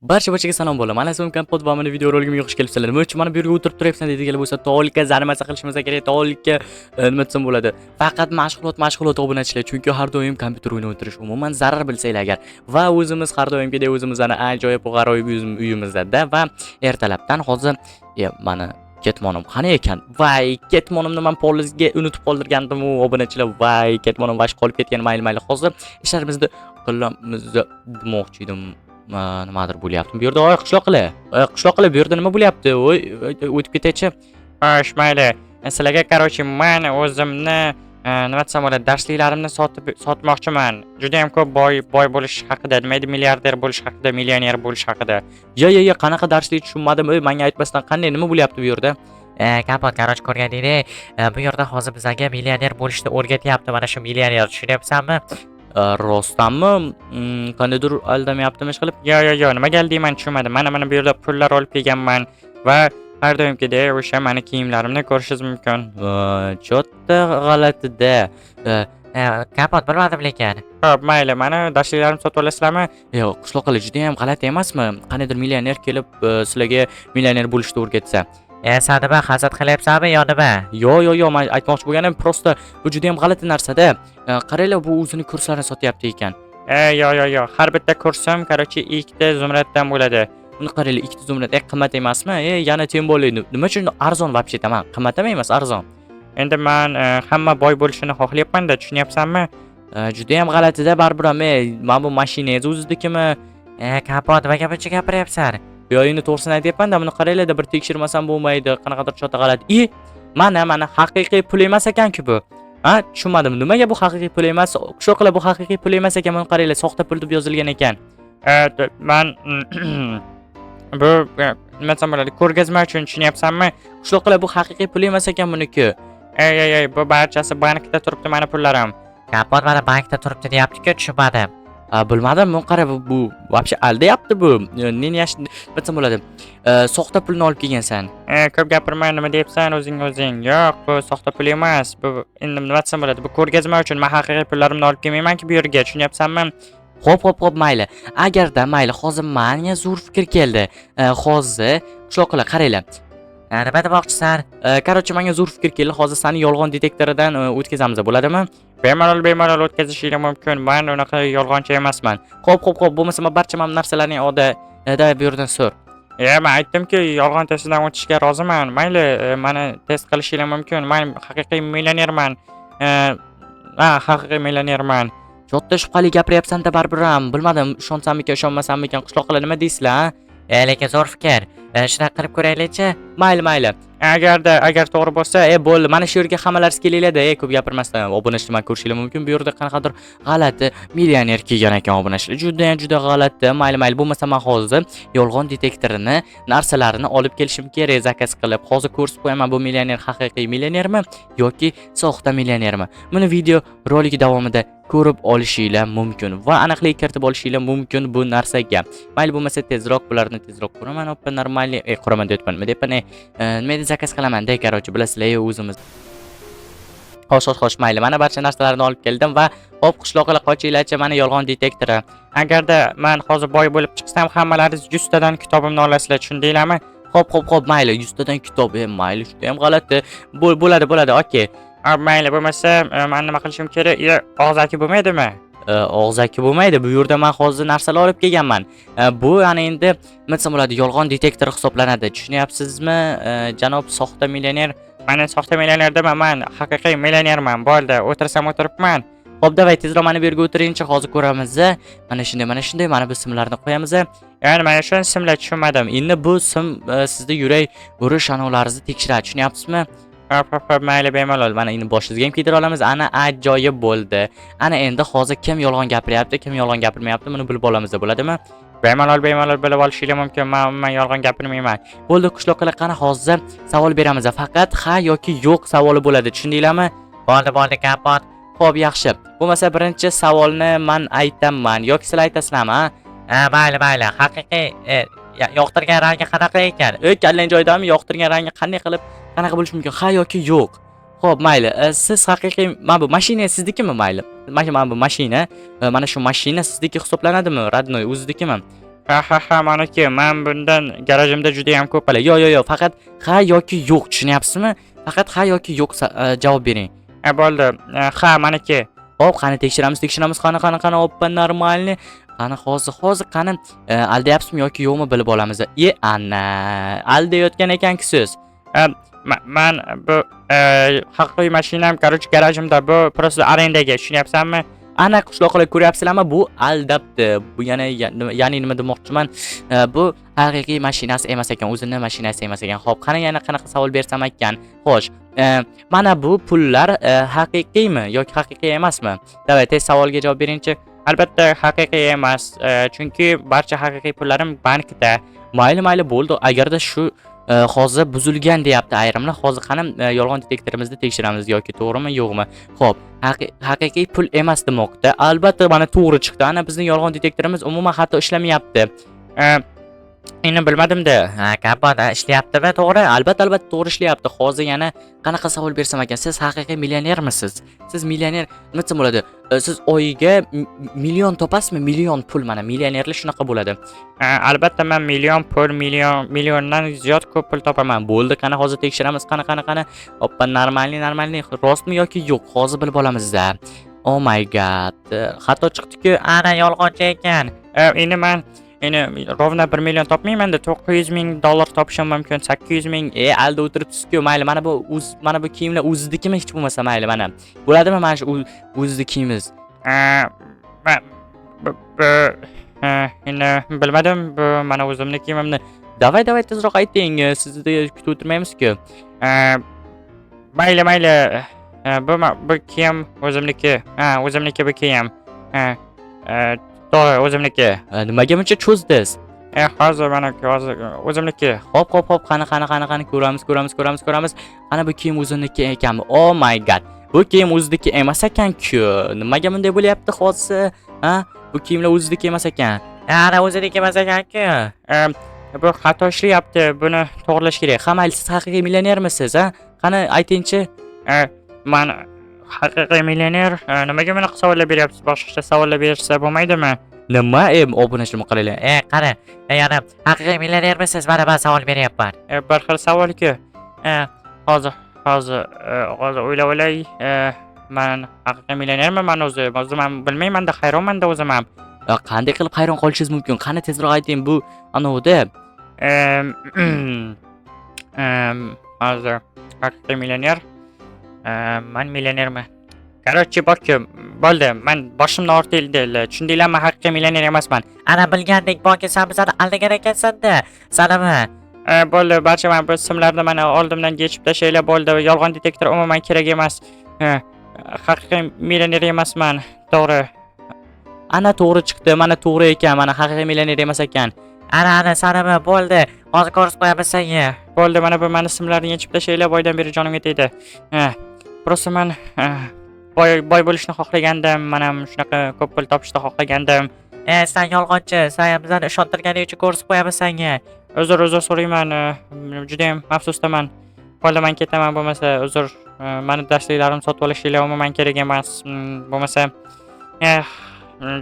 Barchaga salom bo'ladi. Mana sizning kompot va mana video roligimga xush kelibsizlar. Nima uchun mana bu yerga o'tirib turibsan deydigan bo'lsa, to'liqqa zarmasa qilishimiz kerak, to'liqqa nima desam bo'ladi. Faqat mashg'ulot obunachilar, chunki har doim kompyuter o'ynab o'tirish umuman zarar bilsanglar agar. Va o'zimiz har doimgidek o'zimizning ajoyib g'aroyib uyimizda va ertalabdan hozir mana ketmonim qani ekan. Voy, ketmonimni men polizga unutib qoldirgandim u obunachilar. Voy, ketmonim vash qolib ketgan mayli. Hozir ishlarimizni qilamiz demoqchi edim. Nimadir bo'lyapti. Bu yerda qishloqlar bu yerda nima bo'lyapti? Voy, o'tib ketaychi. Xo'sh, mayli. Sizlarga qarochi men o'zimni nima desam bo'ladi, darsliklarimni sotmoqchiman. Juda ham ko'p boy bo'lish haqida, nima edi, milliarder bo'lish haqida, millioner bo'lish haqida. Ya, qanaqa darslik tushunmadim. Menga aytmasdan qanday nima bo'lyapti bu yerda? Kapot qaroch ko'rganingdek, bu yerda hozir bizga millioner bo'lishni o'rgatyapti. Mana shu millioner, tushunyapsanmi? Rostdanmi? Qandaydir aldamayaptimi ish qilib? Yo, nima deyman tushunmadim. Mana bu yerda pullar olib kelganman va har doimgidek o'sha meni kiyimlarimni ko'rishingiz mumkin. Cho'tta g'alatida. Kapot bilmadim lekin. Xo'p, mayli, mana darsliklarimni sotib olasizlarmi? Yo'q, qishloqlar juda ham g'alati emasmi? Qaniydir millioner kelib sizlarga millioner bo'lishni o'rgatsa. Sen nima hasad qilyapsanmi yo nima? Yo'q, men aytmoqchi bo'lganim prosta bu juda ham g'alati narsa-da. Qaranglar, bu o'zining kurslarini sotyapti ekan. Yo'q. Har bitta kursim, qarochi, 2 zumraddan bo'ladi. Uni qaranglar, 2 zumrad qimmat emasmi? Yana tem bo'ladi. Nima uchun arzon вообще tamam? Qimmat emas, arzon. Endi men hamma boy bo'lishini xohlayapman-da, tushunyapsanmi? Juda ham g'alatida baribir ham. Men bu mashinangiz o'ziznikimi? Kapot, nimaga buncha gapiryapsan? Yo'yini to'g'risini aytyapman-da, buni qaranglar, bir tekshirmasam bo'lmaydi. Qanaqadir chota g'alati. Mana haqiqiy pul emas ekan-ku bu. Tushunmadim. Nimaga bu haqiqiy pul emas? Qishloqlar bu haqiqiy pul emas ekan, buni qaranglar, soxta pul deb yozilgan ekan. Men bu nima desam bo'ladi, ko'rgazma uchun, tushunyapsanmi? Qishloqlar bu haqiqiy pul emas ekan buniki. Bu barchasi bankda turibdi meni pullarim. Kapot mana bankda turibdi deyapti-ku, tushunmadim. Bilmadim, men qara bu вообще aldayapti bu. Neni desam bo'ladi? Soxta pulni olib kelgansan. Ko'p gapirma, nima deyapsan o'zing? Yo'q, bu soxta pul emas. Bu endi nima desam bo'ladi? Bu ko'rgazma uchun. Men haqiqiy pullarimni olib kelmayman-ku bu yerga, tushunyapsanmi? Xo'p, mayli. Agarda mayli, hozir menga zo'r fikr keldi. Hozir qishloqlar qaranglar. Nima demoqchisan? Qarochi, menga zo'r fikr keldi. Hozir seni yolg'on detektoridan o'tkazamiz, bo'ladimi? Bemalol o'tkazishing mumkin. Men unaqa yolg'onchi emasman. Xo'p, bo'lmasa men barcha narsalarning odida bu yerdan so'r. Men aytdimki, yolg'on testidan o'tishga roziman. Mayli, meni test qilishing mumkin. Men haqiqiy millionerman. Haqiqiy millionerman. Jotta shubhali gapiryapsan-da baribir ham. Bilmadim, ishonsammikan, ishonmasammikan, qishloqlar nima deysizlar? Lekin zo'r fikr. Shunaqa qilib ko'raylik-chi. Mayli. Agar to'g'ri bo'lsa, bo'ldi. Mana shu yerga hammalaringiz kelinglar-da, ko'p gapirmasdan obunachilarni ko'rishingiz mumkin. Bu yerda qanaqadir g'alati millioner kelgan ekan obunachilar. Juda g'alati. Mayli. Bo'lmasa men hozir yolg'on detektorini, narsalarini olib kelishim kerak, zakaz qilib. Hozir ko'rsatib qo'yaman, bu millioner haqiqiy millionermi yoki soxta millionermi? Buni video roligi davomida ko'rib olishinglar mumkin va aniqlik kiritib olishinglar mumkin bu narsaga. Mayli bo'lmasa tezroq bularni qo'raman, oppa normalniy qo'raman deyapman. Nima edi zakaz qilaman-da, qarochi, bilasizlar, o'zimiz. Xo'sh, mayli. Mana barcha narsalarni olib keldim va hop, qishloqlar qochinglarcha, mana yolg'on detektori. Agarda men hozir boy bo'lib chiqsam, hammalaringiz 100 tadan kitobimni olasizlar, tushundinglarmi? Xo'p, mayli, 100 tadan kitob, mayli, juda ham g'alati. Bo'ladi, okey. Mayli, bo'lmasa, men nima qilishim kerak? Og'zaki bo'lmaydimi? Og'zaki bo'lmaydi. Bu yerda men hozir narsalar olib kelganman. Bu yana endi nima desam bo'ladi, yolg'on detektor hisoblanadi. Tushunyapsizmi, janob soxta millioner? Men soxta millioner dema, men haqiqiy millionerman. Bo'ldi, o'tirsam o'tiribman. Xo'p, davay, tezroq mana bu yerga o'tiringchi, hozir ko'ramiz. Mana shunday, mana bu simlarni qo'yamiz. Ya'ni mana shu simlar tushunmadim. Endi bu sim sizning yurak urish anolaringizni tekshiradi, tushunyapsizmi? Xo'p, mayli, bemalol. Mana endi boshingizga ham kiydirib olamiz. Ana ajoyib bo'ldi. Ana endi hozir kim yolg'on gapiryapti, kim yolg'on gapirmayapti, buni bilib olamiz, bo'ladimi? Bemalol bilib olishing mumkin. Men yolg'on gapirmayman. Bo'ldi, qishloqlar, qani hozir savol beramiz. Faqat ha yoki yo'q savoli bo'ladi, tushundinglarmi? Bo'ldi, kapot. Xo'p, yaxshi. Bo'lmasa birinchi savolni men aytaman yoki sizlar aytasizlarmi? Mayli. Haqiqiy yoqtirgan rangi qanaqa ekan? Kallang joydami? Yoqtirgan rangi qanday qilib qanaqa bo'lishi mumkin? Ha yoki yo'q? Xo'p, mayli. Siz haqiqiy mana bu mashina siznikimi, mayli? Mana bu mashina, mana shu mashina sizniki hisoblanadimi? Radnoy o'ziznikimi? Ha, maniki, men bundan garajimda juda ham ko'p. Yo, faqat ha yoki yo'q, tushunyapsizmi? Faqat ha yoki yo'q javob bering. Bo'ldi. Ha, maniki. Hop, qani tekshiramiz, qani, oppa, normalni. Qani hozir qani aldayapsizmi yoki yo'qmi bilib olamiz. Ana, aldayotgan ekansiz. Men bu haqiqiy mashinam, garajimda bu просто arendaga, tushunyapsanmi? Ana qishloqlar ko'ryapsizlarmi? Bu aldabdi. Bu ya'ni nima demoqchiman? Bu haqiqiy mashinasi emas ekan, o'zining mashinasi emas ekan. Xo'p, qani yana qanaqa savol bersam ekan? Xo'sh, mana bu pullar haqiqiymi yoki haqiqiy emasmi? Davay, tez savolga javob beringchi. Albatta haqiqiy emas, chunki barcha haqiqiy pullarim bankda. Mayli bo'ldi. Agarda shu hozir buzilgan deyapti ayrimlar. Hozir qani yolg'on detektorimizni tekshiramiz yoki to'g'rimi, yo'qmi. Xo'p, haqiqiy pul emas demoqda. Albatta mana to'g'ri chiqdi. Ana bizning yolg'on detektorimiz umuman hatto ishlamayapti. Endi bilmadim-da. Ha, kapot ishlayaptimi, to'g'ri? Albatta to'g'ri ishlayapti. Hozir yana qanaqa savol bersam ekan, siz haqiqiy millionermisiz? Siz millioner nima desam bo'ladi? Siz oyiga million topasizmi? Million pul, mana millionerlar shunaqa bo'ladi. Albatta men milliondan ziyod ko'p pul topaman. Bo'ldi, qani hozir tekshiramiz. Qani. Hoppa, normalniy. Rostmi yoki yo'q? Hozir bilib olamiz-da. Oh my god. Xato chiqdi-ku. Ana yolg'onchi ekan. Endi men rovna 1 million topmayman-da, 900 ming dollar topishim mumkin, 800 ming. Alda o'tiribsiz-ku. Mayli, mana bu kiyimlar o'zidikimi hech bo'lmasa, mayli mana. Bo'ladimi mana shu o'zidagi kiyimiz? Endi bilmadim, bu mana o'zimning kiyimimni. Davay, tezroq ayting. Sizni kutib o'tirmaymiz-ku. Mayli. Bu kiyim o'zimniki. O'zimniki bu kiyim. To'g'ri, o'zimniki. Nimaga buncha cho'zdingiz? Hozir mana o'zimniki. Hop, qani ko'ramiz. Ana bu kiyim o'ziniki ekanmi? Oh my god. Bu kiyim o'ziniki emas ekan-ku. Nimaga bunday bo'lyapti hozir? Ha? Bu kiyimlar o'ziniki emas ekan. Ana o'ziniki emas ekan-ku. Bu xato ishlayapti. Buni to'g'rilash kerak. Ha, mayli, siz haqiqiy millionermisiz, ha? Qani aytingchi. Men haqiqiy millioner. Nimaga meni savollar beryapsiz? Boshqacha savollar bersa bo'lmaydimi? Nima? Obunachilar qaranglar. Qani, yana haqiqiy millionermisiz? Mana men savol beryapman. Bir xil savol-ku. Hozir o'ylay. Men haqiqiy millionerman men o'zim ham bilmayman-da, hayronman-da o'zim ham. Qanday qilib hayron qolishingiz mumkin? Qani tezroq ayting, bu anovda. Hozir haqiqiy millioner. Men millionerman. Короче, bo'ldi. Men boshimni ortildi. Tushundinglarmi? Haqiqiy millioner emasman. Ana bilgandek, balki sen bizani aldagan ekansan-da. Sanami? Bo'ldi, barcha mana bu simlarni mana oldimdan yechib tashlanglar, bo'ldi. Yolg'on detektor umuman kerak emas. Haqiqiy millioner emasman. To'g'ri. Ana to'g'ri chiqdi. Mana to'g'ri ekan. Mana haqiqiy millioner emas ekan. Ana sanami? Bo'ldi. Hozir ko'rsatib qo'yamiz senga. Bo'ldi, mana bu meni simlarni yechib tashlanglar, boydan beri jonimga tegdi. Просто men boy bo'lishni xohlagandim. Men ham shunaqa ko'p pul topishni xohlagandim. Sen yolg'onchi. Sen bizani ishontirganing uchun ko'rsatib qo'yamiz senga. Uzr so'rayman. Juda ham afsusdaman. Bo'ldi, men ketaman, bo'lmasa uzr. Meni darsliklarimni sotib olishinglar umuman kerak emas. Bo'lmasa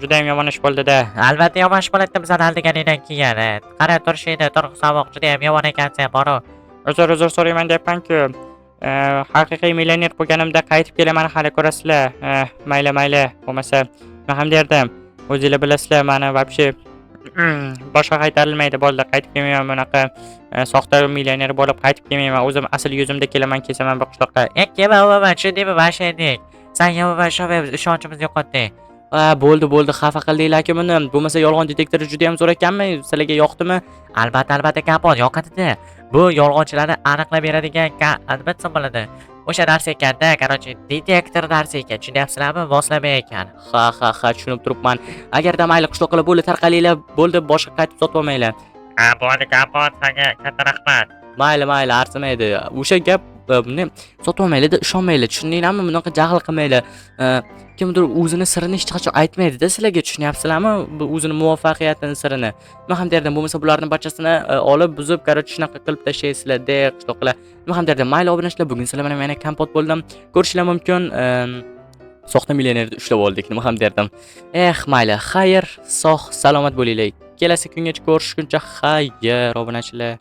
juda ham yomon ish bo'ldi-da. Albatta yomon ish bo'ladi bizani aldaganingdan keyin. Qarab turishingni, turq sovuq juda ham yomon ekansan, boro. Uzr so'rayman deyapman-ku. Haqiqiy millioner bo'lganimda qaytib kelaman, hali ko'rasizlar. Mayli. Bo'lmasa men ham derdim. O'zingizlar bilasizlar, meni вообще boshqa qaytarilmaydi. Bo'ldi, qaytib kelmayman bunaqa soxta millioner bo'lib qaytib kelmayman. O'zim asl yuzimda kelaman, kelsaman bu qishloqqa. Kelma, tushundingmi, mashinnik? Sen yomon ishonchimizni yo'qotding. Bo'ldi, xafa qildinglar-ku buni. Bo'lmasa yolg'on detektori juda ham zo'r ekanmi? Sizlarga yoqdimi? Albatta kapot yoqadi-da. Bu yolg'onchilarni aniqlab beradigan nima desam bo'ladi? O'sha narsa ekanda, qarochi detektor narsa ekan. Tushunyapsizlarmi? Moslama ekan. Ha, tushunib turibman. Agarda mayli qishloqlar bo'ldi, tarqalinglar, bo'ldi, boshqa qaytib sotib olmanglar. Bo'ldi kapot, senga katta rahmat. Mayli, arzimaydi. O'sha gap buni sotib olmanglar, ishonmanglar. Tushundinglarmi? Bunaqa jahl qilmanglar. Kimdir o'zini sirini hech qachon aytmaydi-da sizlarga, tushunyapsizlarmi? Bu o'zini muvaffaqiyatining sirini. Men ham derdim, bo'lmasa bularning barchasini olib, buzib, qarochi shunaqa qilib tashlaysizlar-da, qishloqlar. Men ham derdim, mayli obunachilar, bugun sizlar bilan yana kompot bo'ldim. Ko'rishlar mumkin. Soxta millionerni ushlab oldik, nima ham derdim. Mayli, xayr, sog', salomat bo'linglar. kelasi kungacha ko'rishguncha xayr obunachilar.